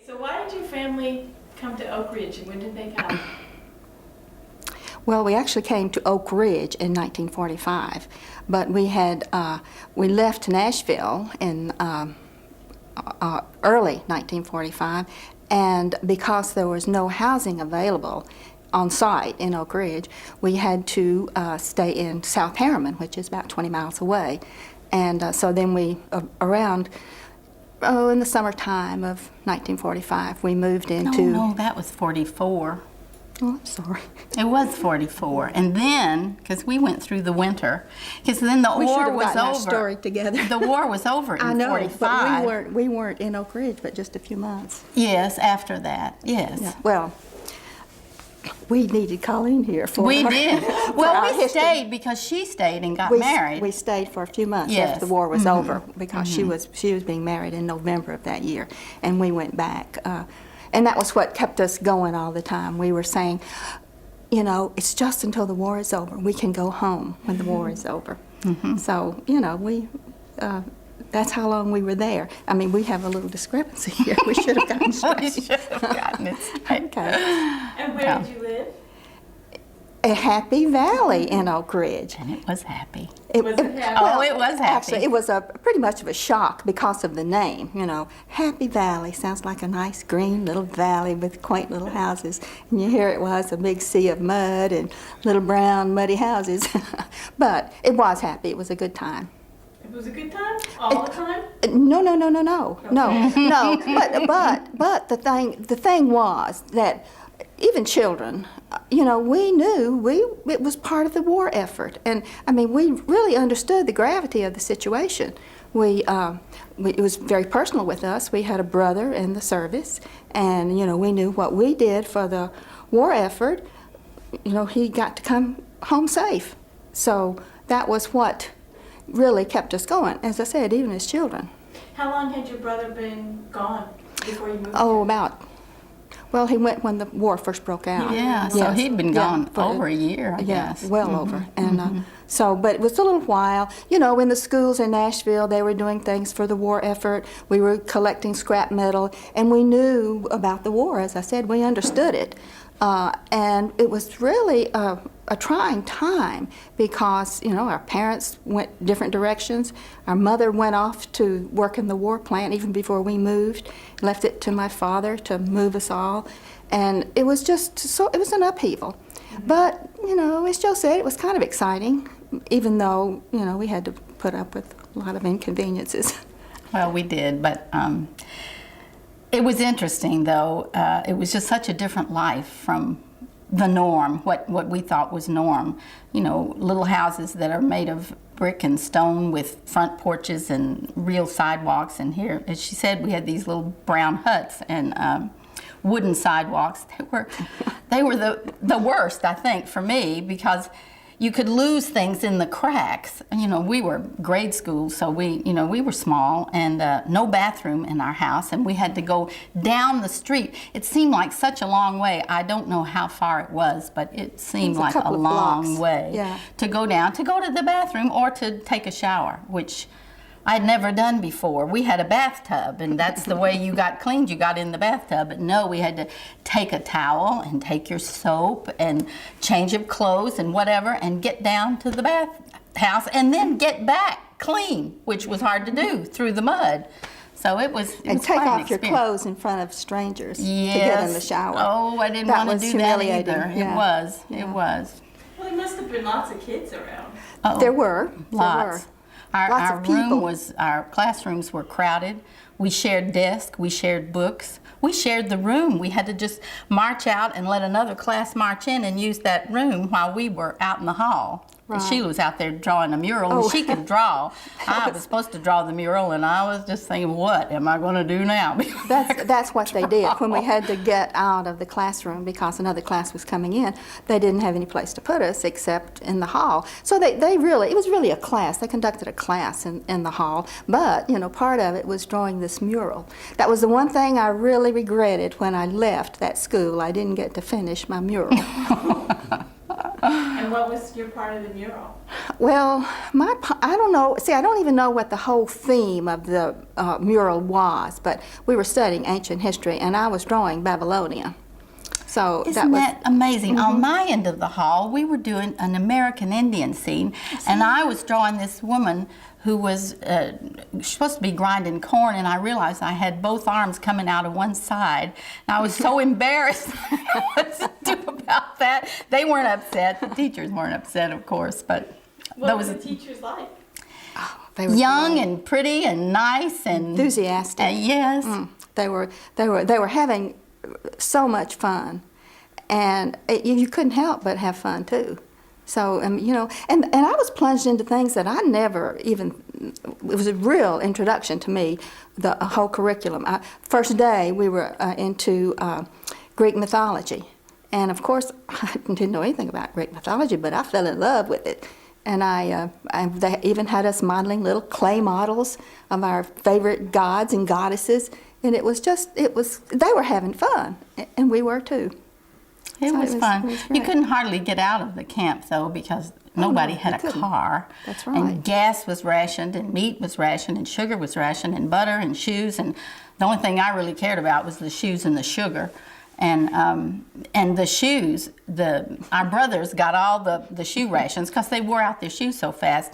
So why did your family come to Oak Ridge, and when did they come? Well, we actually came to Oak Ridge in 1945, but we left Nashville in early 1945, and because there was no housing available on site in Oak Ridge, we had to stay in South Harriman, which is about 20 miles away. And so then we, in the summertime of 1945, we moved into... No, that was 44. Oh, I'm sorry. It was 44. And then, because we went through the winter, because then the We should war have was gotten our over. story together. The war was over in I know, 45. but we weren't in Oak Ridge but just a few months. Yes, after that, yes. Yeah. Well, we needed Colleen here for We our, did. for Well, our we history. stayed because she stayed and got We married. stayed for a few months Yes. after the war was over because she was being married in November of that year, and we went back. And that was what kept us going all the time. We were saying, you know, it's just until the war is over. We can go home when the war is over. So, you know, that's how long we were there. I mean, we have a little discrepancy here. We should have gotten straight. We should have gotten it straight. Okay. And where did you live? A Happy Valley in Oak Ridge. And it was happy. Was it happy? Oh, it was happy. Actually, it was pretty much of a shock because of the name. You know, Happy Valley sounds like a nice green little valley with quaint little houses. And here it was, a big sea of mud and little brown muddy houses. But it was happy. It was a good time. It was a good time? All the time? No. But the thing was that even children, you know, we knew it was part of the war effort, and I mean, we really understood the gravity of the situation. It was very personal with us. We had a brother in the service, and you know, we knew what we did for the war effort. You know, he got to come home safe, so that was what really kept us going. As I said, even as children. How long had your brother been gone before you moved? Oh, well, he went when the war first broke out. Yeah, so Yes. he'd been gone for- over a year, I guess. well over. And so, but it was a little while. You know, in the schools in Nashville, they were doing things for the war effort. We were collecting scrap metal, and we knew about the war. As I said, we understood it. And it was really a trying time because, you know, our parents went different directions. Our mother went off to work in the war plant even before we moved, left it to my father to move us all. And it was just, it was an upheaval. But, you know, as Joe said, it was kind of exciting, even though, you know, we had to put up with a lot of inconveniences. Well, we did, but it was interesting, though. It was just such a different life from the norm, what we thought was norm. You know, little houses that are made of brick and stone with front porches and real sidewalks. And here, as she said, we had these little brown huts and wooden sidewalks. They were the worst, I think, for me, because you could lose things in the cracks. You know, we were grade school, so we were small, and no bathroom in our house, and we had to go down the street. It seemed like such a long way. I don't know how far it was, but it seemed like a long way to go down, to go to the bathroom or to take a shower, which I'd never done before. We had a bathtub, and that's the way you got cleaned. You got in the bathtub, but no, we had to take a towel and take your soap and change of clothes and whatever and get down to the bathhouse and then get back clean, which was hard to do through the mud. So it was And take quite an off your experience. clothes in front of strangers to Yes. get in the shower. Oh, I didn't That want to was do that humiliating. either. Yeah. It was. Yeah. It was. Well, there must have been lots of kids around. Oh, There were. lots. Lots Our of people. our classrooms were crowded. We shared desks, we shared books, we shared the room. We had to just march out and let another class march in and use that room while we were out in the hall. Right. Sheila was out there drawing a mural, Oh. and she could draw. I was supposed to draw the mural, and I was just thinking, what am I going to do now? That's what they did. When we had to get out of the classroom because another class was coming in, they didn't have any place to put us except in the hall. So it was really a class. They conducted a class in the hall. But, you know, part of it was drawing this mural. That was the one thing I really regretted when I left that school. I didn't get to finish my mural. And what was your part of the mural? Well, I don't know. See, I don't even know what the whole theme of the mural was, but we were studying ancient history, and I was drawing Babylonia. So Isn't that amazing? On my end of the hall, we were doing an American Indian scene, and I was drawing this woman who was supposed to be grinding corn, and I realized I had both arms coming out of one side. And I was so embarrassed what to do about that. They weren't upset. The teachers weren't upset, of course, but What were the teachers like? they were young great. and pretty and nice and Enthusiastic. yes. They were having so much fun, and you couldn't help but have fun too. So you know, and I was plunged into things that I never even. It was a real introduction to me, the whole curriculum. First day we were into Greek mythology, and of course I didn't know anything about Greek mythology, but I fell in love with it. And they even had us modeling little clay models of our favorite gods and goddesses. And they were having fun, and we were too. It was fun. It was You great. couldn't hardly get out of the camp, though, because nobody no, had you a couldn't. car. That's right. And gas was rationed, and meat was rationed, and sugar was rationed, and butter, and shoes. And the only thing I really cared about was the shoes and the sugar. And the shoes, our brothers got all the shoe rations because they wore out their shoes so fast.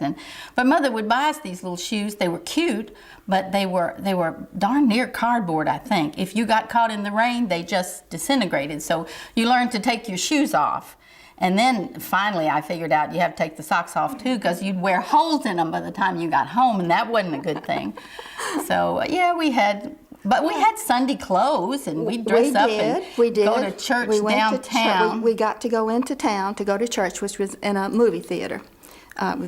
But Mother would buy us these little shoes. They were cute, but they were darn near cardboard, I think. If you got caught in the rain, they just disintegrated. So you learned to take your shoes off. And then finally I figured out you have to take the socks off too, because you'd wear holes in them by the time you got home, and that wasn't a good thing. So yeah, we had Sunday clothes, and we'd dress up and go to church downtown. We got to go into town to go to church, which was in a movie theater.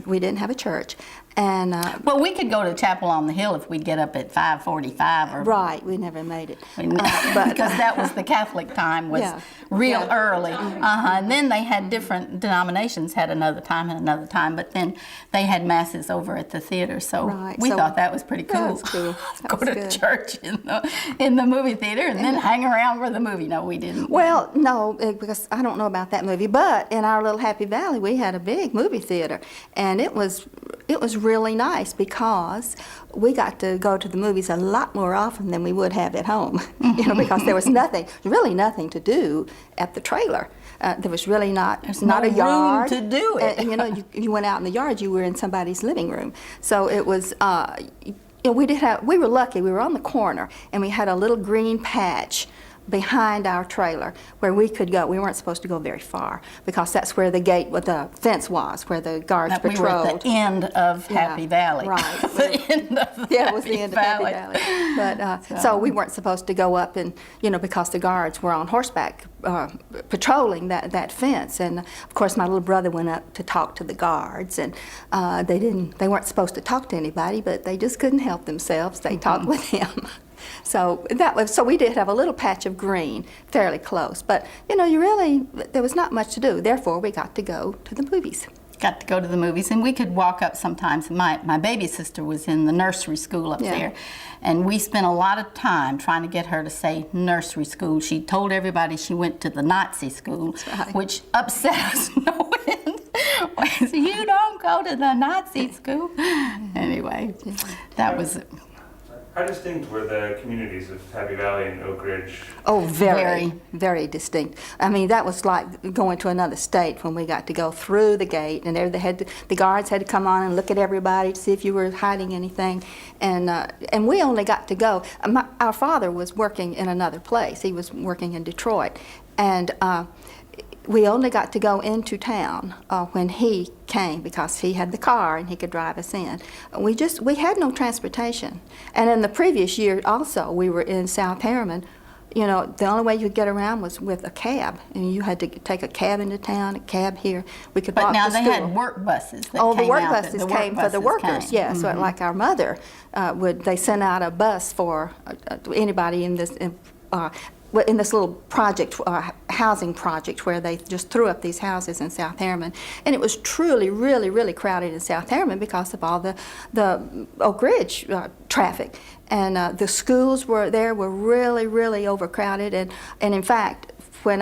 We didn't have a church. And well, we could go to chapel on the hill if we'd get up at 5:45 or right, we never made it. because that was the Catholic time, was Yeah. real Yeah. early. And then they had different denominations had another time, but then they had masses over at the theater. So Right, we so thought that was pretty cool. that was cool. That Go was to good. church in the movie theater and then hang around for the movie. No, we didn't. Well, no, because I don't know about that movie, but in our little Happy Valley, we had a big movie theater, and it was really nice because we got to go to the movies a lot more often than we would have at home, because there was really nothing to do at the trailer. There was really not no a yard room to do it. And, you went out in the yard, you were in somebody's living room. So it was. We were lucky. We were on the corner, and we had a little green patch behind our trailer where we could go. We weren't supposed to go very far because that's where the fence was, where the guards We were patrolled. at the end of Happy Valley. Right. The end of Yeah, it was the end of Happy Valley. But so we weren't supposed to go up and, because the guards were on horseback patrolling that fence. And of course, my little brother went up to talk to the guards, and they weren't supposed to talk to anybody, but they just couldn't help themselves. They talked with him. So we did have a little patch of green fairly close, but there was not much to do. Therefore, we got to go to the movies. Got to go to the movies, and we could walk up sometimes. My baby sister was in the nursery school up there, and we spent a lot of time trying to get her to say nursery school. She told everybody she went to the Nazi school, right. which upset us no end. You don't go to the Nazi school. Anyway, that was How distinct were the communities of Happy Valley and Oak Ridge? Oh, very, very distinct. I mean, that was like going to another state when we got to go through the gate, and the guards had to come on and look at everybody to see if you were hiding anything, and we only got to go. Our father was working in another place. He was working in Detroit, and we only got to go into town when he came because he had the car and he could drive us in. We had no transportation. And in the previous year also, we were in South Harriman. The only way you could get around was with a cab, and you had to take a cab into town, a cab here. We could But walk now to they school. had work buses that Oh, the came work out. buses came for the workers, yeah. So like our mother they sent out a bus for anybody in this little project, housing project, where they just threw up these houses in South Harriman. And it was truly, really, really crowded in South Harriman because of all the Oak Ridge traffic. And the schools were really, really overcrowded. And in fact, when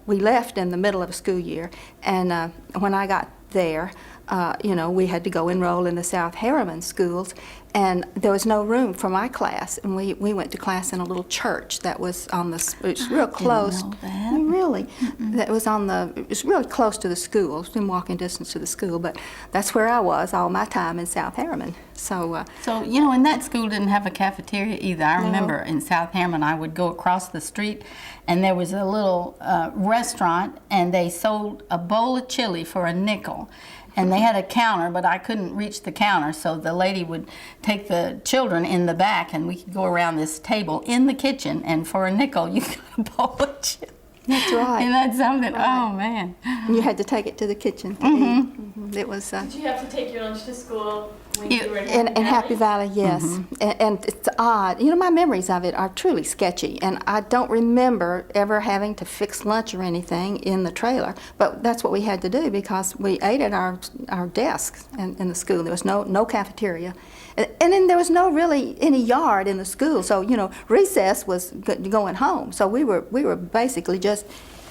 we left in the middle of a school year, and when I got there, we had to go enroll in the South Harriman schools, and there was no room for my class, and we went to class in a little church that was on the, it was real close. know that. Really, that was on the, it was really close to the school, it was in walking distance to the school, but that's where I was all my time in South Harriman. So, So, and that school didn't have a cafeteria either. I remember in South Harriman, I would go across the street, and there was a little restaurant, and they sold a bowl of chili for a nickel. And they had a counter, but I couldn't reach the counter, so the lady would take the children in the back, and we could go around this table in the kitchen, and for a nickel, you got a bowl of chili. that's right. And that's something, Right. oh, man. And you had to take it to the kitchen to eat. It was... Did you have to take your lunch to school when you were in In Happy Valley, yes. And it's odd. My memories of it are truly sketchy, and I don't remember ever having to fix lunch or anything in the trailer. But that's what we had to do because we ate at our desks in the school. There was no cafeteria. And then there was no really any yard in the school, so recess was going home. So we were basically just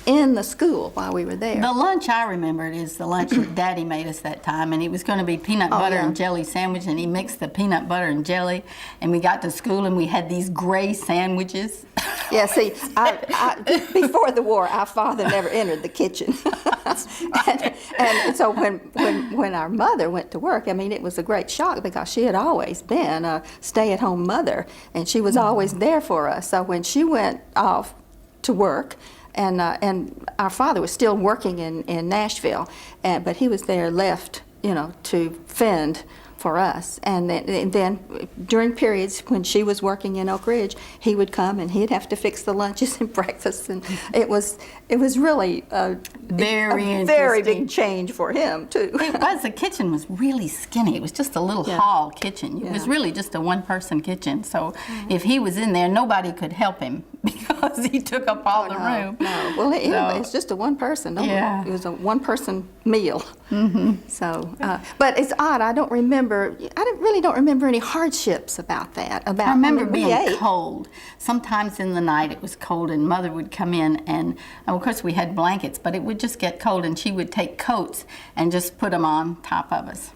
in the school while we were there. The lunch I remembered is the lunch that Daddy made us that time, and it was going to be peanut butter yeah. and jelly sandwich, and he mixed the peanut butter and jelly, and we got to school and we had these gray sandwiches. Yeah, see, before the war, our father never entered the kitchen. and so when our mother went to work, it was a great shock because she had always been a stay-at-home mother, and she was always there for us. So when she went off to work, and our father was still working in Nashville, but he was there left, to fend for us. And then during periods when she was working in Oak Ridge, he would come and he'd have to fix the lunches and breakfast, and it was really a very big change for him too. It was. The kitchen was really skinny. It was just a little hall kitchen. It was really just a one-person kitchen. So if he was in there, nobody could help him because he took up all the room. No. Well, anyway, it's just a one-person. Yeah. It was a one-person meal. So, but it's odd. I really don't remember any hardships about that. I remember we being ate. cold. Sometimes in the night it was cold, and Mother would come in, and of course we had blankets, but it would just get cold, and she would take coats and just put them on top of us.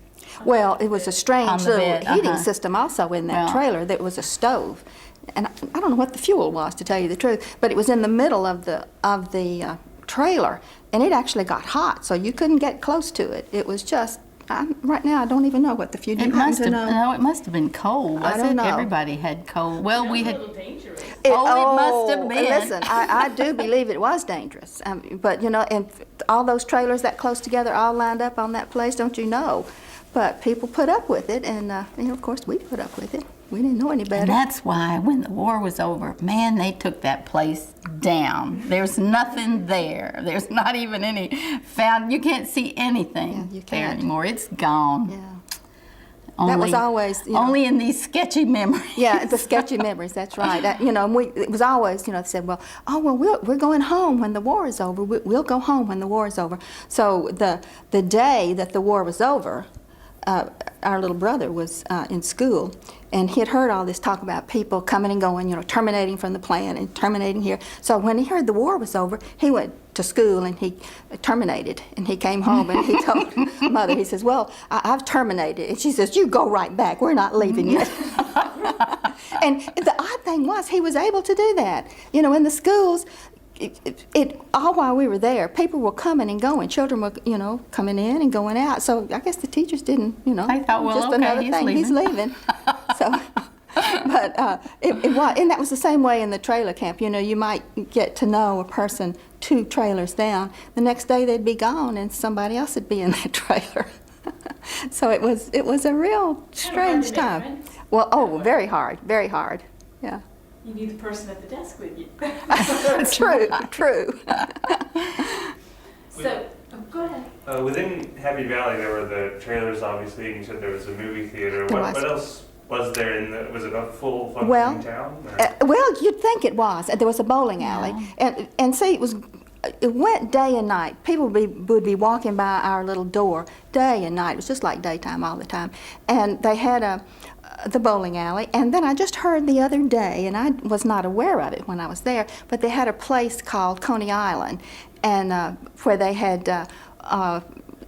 Well, it was a On strange the little bed, heating system also in that Well. trailer. That was a stove, and I don't know what the fuel was, to tell you the truth, but it was in the middle of the trailer, and it actually got hot, so you couldn't get close to it. It was just right now I don't even know what the fuel. It must have been cold. Was I don't it? know. Everybody had cold. Well, we Sounds a had. little dangerous. It must have been. Listen, I do believe it was dangerous, but and all those trailers that close together, all lined up on that place, don't you know? But people put up with it, and of course we put up with it. We didn't know any better. And that's why when the war was over, man, they took that place down. There's nothing there. There's not even any found. You can't see anything you there can't. anymore. It's gone. Yeah. Only, That was always, only in these sketchy memories. Yeah, the sketchy memories. That's right. And it was always, they said, we're going home when the war is over. We'll go home when the war is over. So the day that the war was over, our little brother was in school, and he had heard all this talk about people coming and going, terminating from the plant and terminating here. So when he heard the war was over, he went to school and he terminated, and he came home and he told Mother, he says, well, I've terminated. And she says, you go right back. We're not leaving yet. And the odd thing was he was able to do that. In the schools, all while we were there, people were coming and going. Children were, coming in and going out. So I guess the teachers didn't, I thought, well, just okay, another he's thing. leaving. He's leaving. So, but it was, and that was the same way in the trailer camp. You might get to know a person 2 trailers down. The next day they'd be gone, and somebody else would be in that trailer. So it was a real strange to make time. friends. Well, very hard, very hard. Yeah. You need the person at the desk with you. True. So, go ahead. Within Happy Valley, there were the trailers, obviously, and you said there was a movie theater. There What was. else was there? Was it a full functioning Well, town? Or? Well, you'd think it was. There was a bowling alley, and see, it went day and night. People would be walking by our little door day and night. It was just like daytime all the time, and they had the bowling alley. And then I just heard the other day, and I was not aware of it when I was there, but they had a place called Coney Island, and where they had.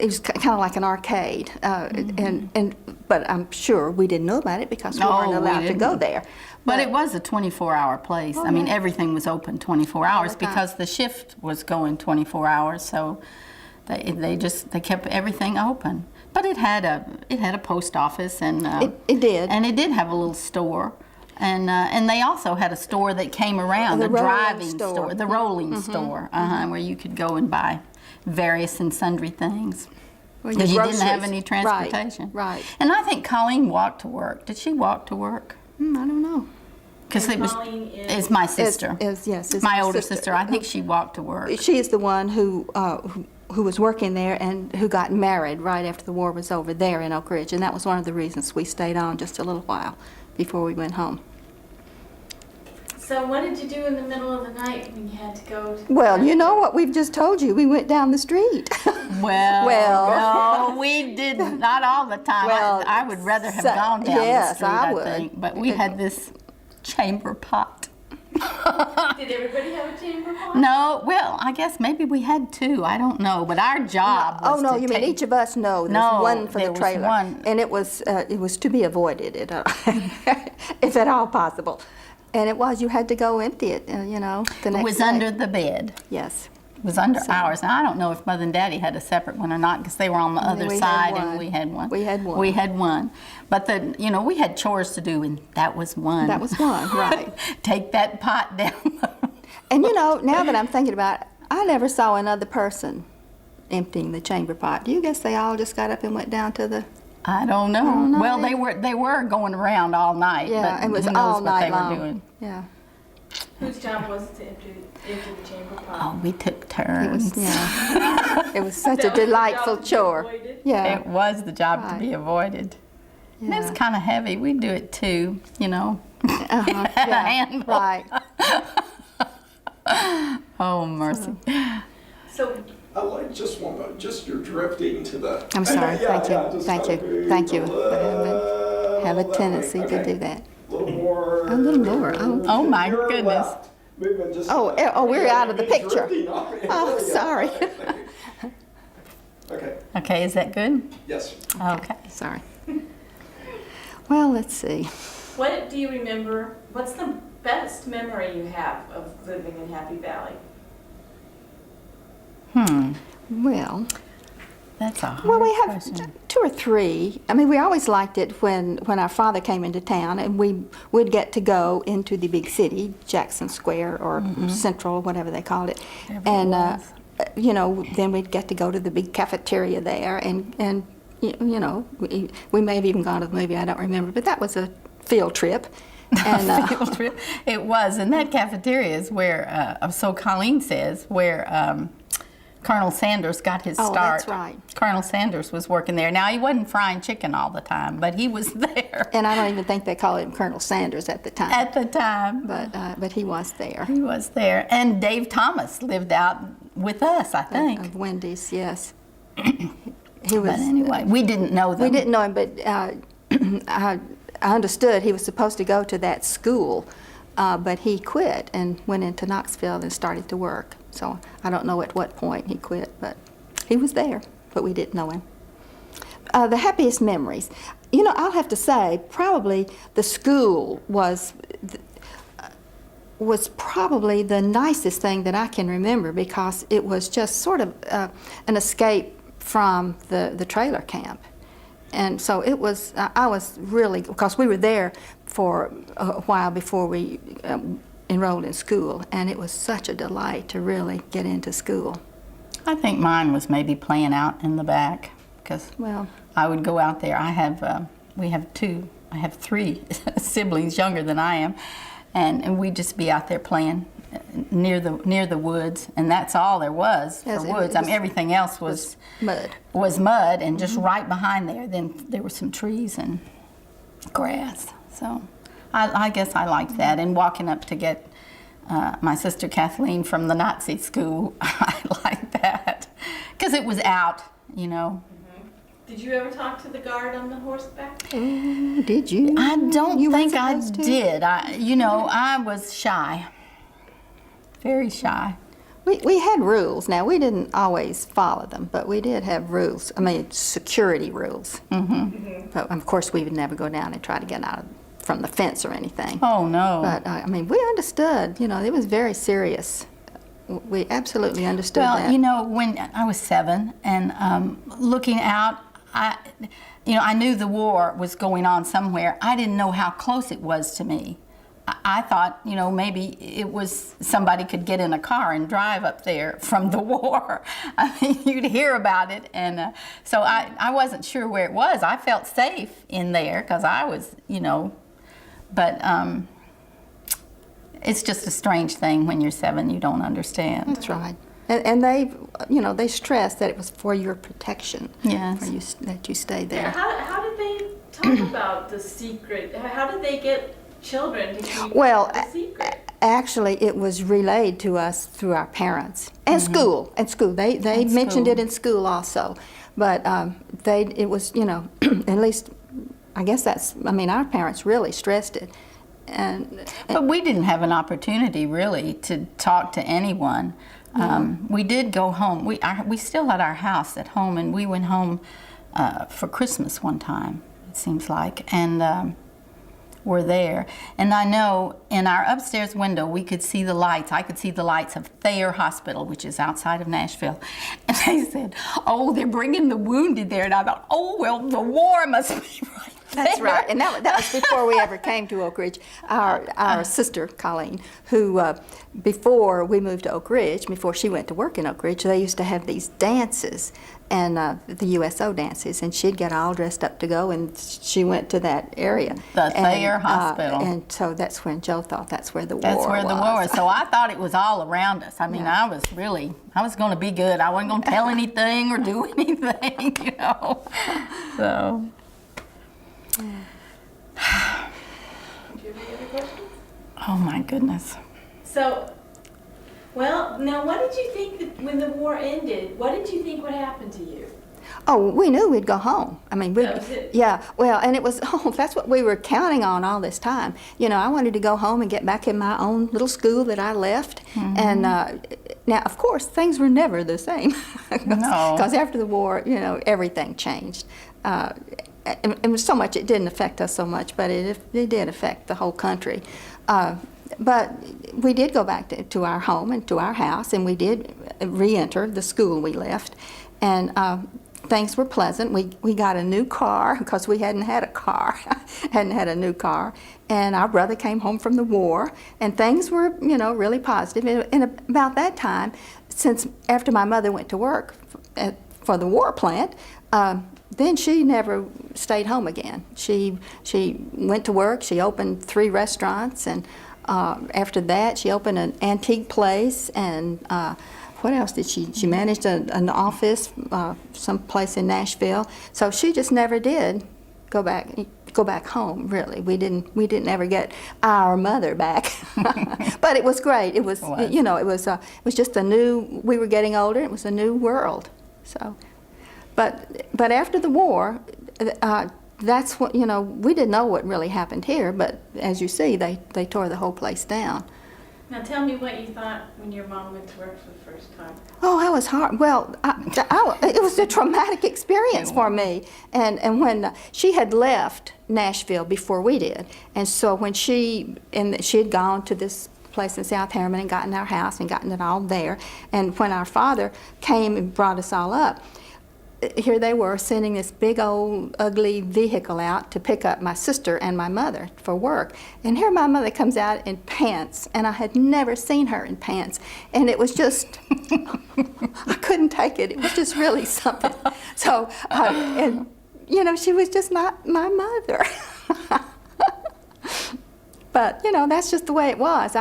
it was kind of like an arcade, but I'm sure we didn't know about it because we No, weren't we allowed to go didn't. there. But it was a 24-hour place. I mean, everything was open 24 hours the time. because the shift was going 24 hours. So they kept everything open. But it had a post office and It did. and it did have a little store. And they also had a store that came around, The the rolling driving store. store, the rolling store, where you could go and buy various and sundry things. Well, Because you your didn't have groceries. any transportation. Right. And I think Colleen walked to work. Did she walk to work? I don't know. Because And it was, Colleen is my sister. Yes, it's My older sister. I think she walked to work. She is the one who was working there and who got married right after the war was over there in Oak Ridge, and that was one of the reasons we stayed on just a little while before we went home. So what did you do in the middle of the night when you had to go? Well, you know what we've just told you. We went down the street. Well, no, we didn't. Not all the time. Well, I would rather have so- gone down yes, the street, I I would. think. But we had this chamber pot. Did everybody have a chamber pot? No, well, I guess maybe we had two. I don't know. But our job was Oh no, to you mean take- each of us? No, there's No, one for there the was trailer, one. and it was to be avoided, if at all possible. And it was you had to go empty it, the next It was day. under the bed. Yes. It was under ours. Now, I don't know if Mother and Daddy had a separate one or not because they were on the other We had side one. and we had one. We had one. We had one. But we had chores to do and that was one. That was one, right. Take that pot down. And now that I'm thinking about it, I never saw another person emptying the chamber pot. Do you guess they all just got up and went down to the? I don't know. don't know Well, either. they were going around all night. Yeah, but it was who knows all what night they long. were doing. Yeah. Whose job was it to empty the chamber pot? Oh, we took It turns. was it was such That a was your delightful job to be chore. avoided? Yeah. It was the job to Right. be avoided. And it's Yeah. kind of heavy. We do it too, Uh-huh, Had a yeah, handle. right. Oh, mercy. So I like just one moment, just you're drifting to the. I'm sorry. Yeah, Thank yeah, you. just Thank gotta you. be Thank you. a I have a little tendency that way. to do that. A little more. A little more, oh. Oh, my Your goodness. left. Moving just Oh, we're out of the You're picture. drifting off. Oh, There we go. sorry. Okay, Okay, is that good? yes. Okay. Sorry. Well, let's see. what do you remember? What's the best memory you have of living in Happy Valley? Well, That's a hard well, we have question. 2 or 3. I mean, we always liked it when our father came into town, and we would get to go into the big city, Jackson Square or Central, whatever they called it, Whatever it and was. then we'd get to go to the big cafeteria there, and we may have even gone to the movie. I don't remember, but that was a field trip. And Field trip. It was, and that cafeteria is where, so Colleen says, where Colonel Sanders got his Oh, start. that's right. Colonel Sanders was working there. Now, he wasn't frying chicken all the time, but he was there and I don't even think they called him Colonel Sanders at the time, at the time. but he was there. He was there. And Dave Thomas lived out with us, I think. Of Wendy's, yes. He was. But anyway, we didn't know them. We didn't know him, but I understood he was supposed to go to that school, but he quit and went into Knoxville and started to work. So I don't know at what point he quit, but he was there, but we didn't know him. The happiest memories. I'll have to say, probably the school was probably the nicest thing that I can remember because it was just sort of an escape from the trailer camp. And so it was, I was really, because we were there for a while before we enrolled in school, and it was such a delight to really get into school. I think mine was maybe playing out in the back because Well, I would go out there. I have 3 siblings younger than I am, and we'd just be out there playing near the woods, and that's all there was Yes, for it woods. was- everything else was mud. and just right behind then there were some trees and grass. So I guess I liked that, and walking up to get my sister Kathleen from the Nazi school, I liked that because it was out, Did you ever talk to the guard on the horseback? Did you? I don't You weren't think I supposed to? did. I was shy, very shy. We had rules. Now, we didn't always follow them, but we did have rules. I mean, security rules. But of course, we would never go down and try to get out from the fence or anything. Oh, no. But I mean, we understood. You know, it was very serious. We absolutely understood Well, that. you know, when I was 7 and looking out, I knew the war was going on somewhere. I didn't know how close it was to me. I thought, you know, maybe it was somebody could get in a car and drive up there from the war. I mean, you'd hear about it, and so I wasn't sure where it was. I felt safe in there because I was, you know, but it's just a strange thing when you're 7, you don't understand. That's right. And they, you know, they stressed that it was for your protection. Yes. For you, that you stay there. How did they talk about the secret? How did they get children to keep Well, the secret? actually, it was relayed to us through our parents and school. And school, they And mentioned school. it in school also. But it was, you know, at least, I guess that's. I mean, our parents really stressed it. But we didn't have an opportunity really to talk to anyone. We did go home. We still had our house at home, and we went home for Christmas one time, it seems like, and were there. And I know in our upstairs window we could see the lights. I could see the lights of Thayer Hospital, which is outside of Nashville. And they said, "Oh, they're bringing the wounded there." And I thought, "Oh, well, the war must be right there." That's right, and that was before we ever came to Oak Ridge. Our sister, Colleen, who before we moved to Oak Ridge, before she went to work in Oak Ridge, they used to have these dances, and the USO dances, and she'd get all dressed up to go, and she went to that area. The Thayer Hospital. And so that's when Joe thought that's where the war was. That's where the war was. So I thought it was all around us. I mean, I was going to be good. I wasn't going to tell anything or do anything, you know. So. Do you have any other questions? Oh my goodness. So, well, now what did you think that when the war ended? What did you think would happen to you? Oh, we knew we'd go home. I mean, That was it? yeah, well, and it was, that's what we were counting on all this time. You know, I wanted to go home and get back in my own little school that I left. And now, of course, things were never the same. No. Because after the war, you know, everything changed. It was so much, it didn't affect us so much, but it did affect the whole country. But we did go back to our home and to our house, and we did re-enter the school we left. And things were pleasant. We got a new car because we hadn't had a car, hadn't had a new car. And our brother came home from the war, and things were, you know, really positive. And about that time, since after my mother went to work for the war plant, then she never stayed home again. She went to work. She opened 3 restaurants, and after that, she opened an antique place. And what else did she? She managed an office someplace in Nashville. So she just never did go back home. Really, we didn't ever get our mother back. But it was great. It was, you know, it was just a new. We were getting older. It was a new world. So. But after the war, that's what, you know, we didn't know what really happened here, but as you see, they tore the whole place down. Now tell me what you thought when your mom went to work for the first time. Oh, that was hard. Well, it was a traumatic experience for me. And when she had left Nashville before we did, and so when she had gone to this place in South Harriman and gotten our house and gotten it all there, and when our father came and brought us all up, here they were sending this big old ugly vehicle out to pick up my sister and my mother for work. And here my mother comes out in pants, and I had never seen her in pants. And it was just, I couldn't take it. It was just really something. So, and you know, she was just not my mother. But, you know, that's just the way it was.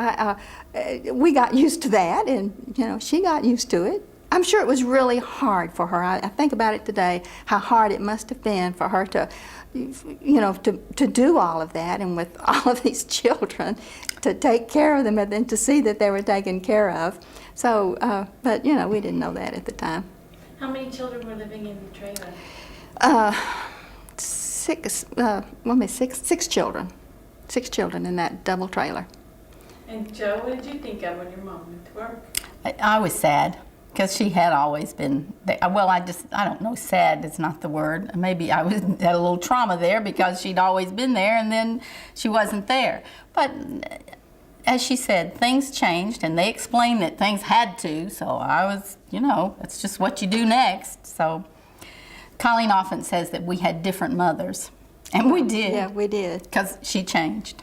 We got used to that, and, you know, she got used to it. I'm sure it was really hard for her. I think about it today, how hard it must have been for her to, you know, to do all of that, and with all of these children, to take care of them and then to see that they were taken care of. So, but, you know, we didn't know that at the time. How many children were living in the trailer? Six children. 6 children in that double trailer. And Joe, what did you think of when your mom went to work? I was sad because she had always been there. Well, I don't know, sad is not the word. Maybe I had a little trauma there because she'd always been there and then she wasn't there. But as she said, things changed and they explained that things had to, so I was, it's just what you do next. So Colleen often says that we had different mothers, and we did. Yeah, we did. Because she changed.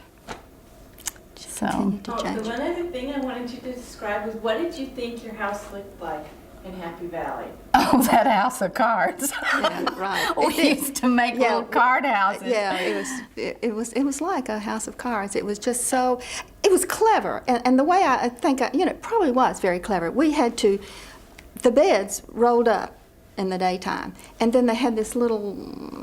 So. Continued to Oh, change. the one other thing I wanted you to describe was what did you think your house looked like in Happy Valley? Oh, that house of cards. Yeah, right. We used to make Yeah, little card houses. Yeah, it was like a house of cards. It was just so, it was clever, and the way I think, it probably was very clever. We had the beds rolled up in the daytime, and then they had this little,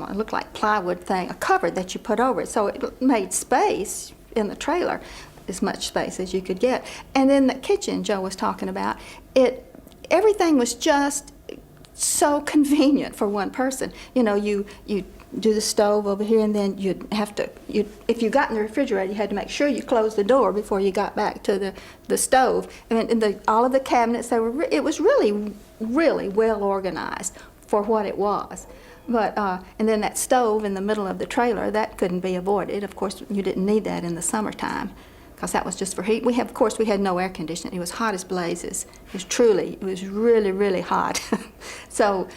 it looked like plywood thing, a cover that you put over it, so it made space in the trailer, as much space as you could get. And then the kitchen Joe was talking about, everything was just so convenient for one person. You do the stove over here, and then if you got in the refrigerator, you had to make sure you closed the door before you got back to the stove. And all of the cabinets, it was really, really well organized for what it was. But and then that stove in the middle of the trailer, that couldn't be avoided. Of course, you didn't need that in the summertime, because that was just for heat. Of course, we had no air conditioning. It was hot as blazes. It was really, really hot. So.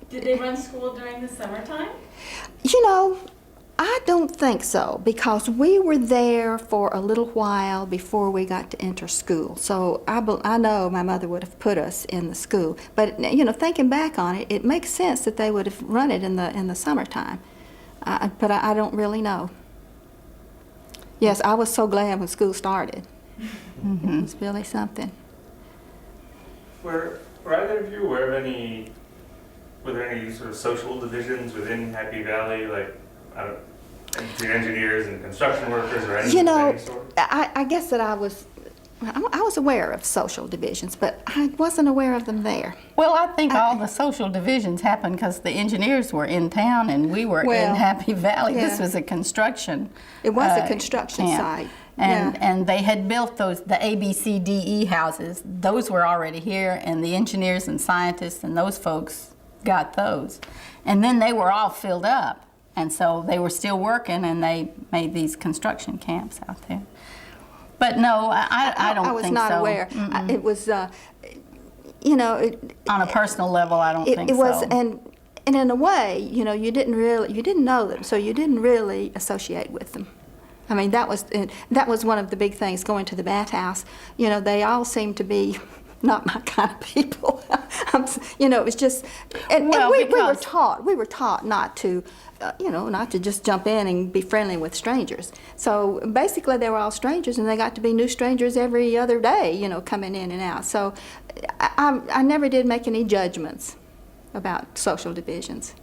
Did they run school during the summertime? I don't think so, because we were there for a little while before we got to enter school. So I know my mother would have put us in the school. But, thinking back on it, it makes sense that they would have run it in the summertime. But I don't really know. Yes, I was so glad when school started. It was really something. Were either of you aware of were there any sort of social divisions within Happy Valley, like, between engineers and construction workers or any sort? I guess that I was aware of social divisions, but I wasn't aware of them there. Well, I think all the social divisions happened because the engineers were in town and we were in Happy Valley. Yeah. This was a construction It was a construction camp. site. And they had built the ABCDE houses. Those were already here, and the engineers and scientists and those folks got those. And then they were all filled up, and so they were still working, and they made these construction camps out there. But no, I don't think so. I was not aware. It was, on a personal level, I don't think it was, so. and in a way, you didn't know them, so you didn't really associate with them. I mean, that was one of the big things going to the bathhouse. They all seemed to be not my kind of people. It was just, and we were taught not to, not to just jump in and be friendly with strangers. So basically, they were all strangers, and they got to be new strangers every other day, coming in and out. So I never did make any judgments about social divisions.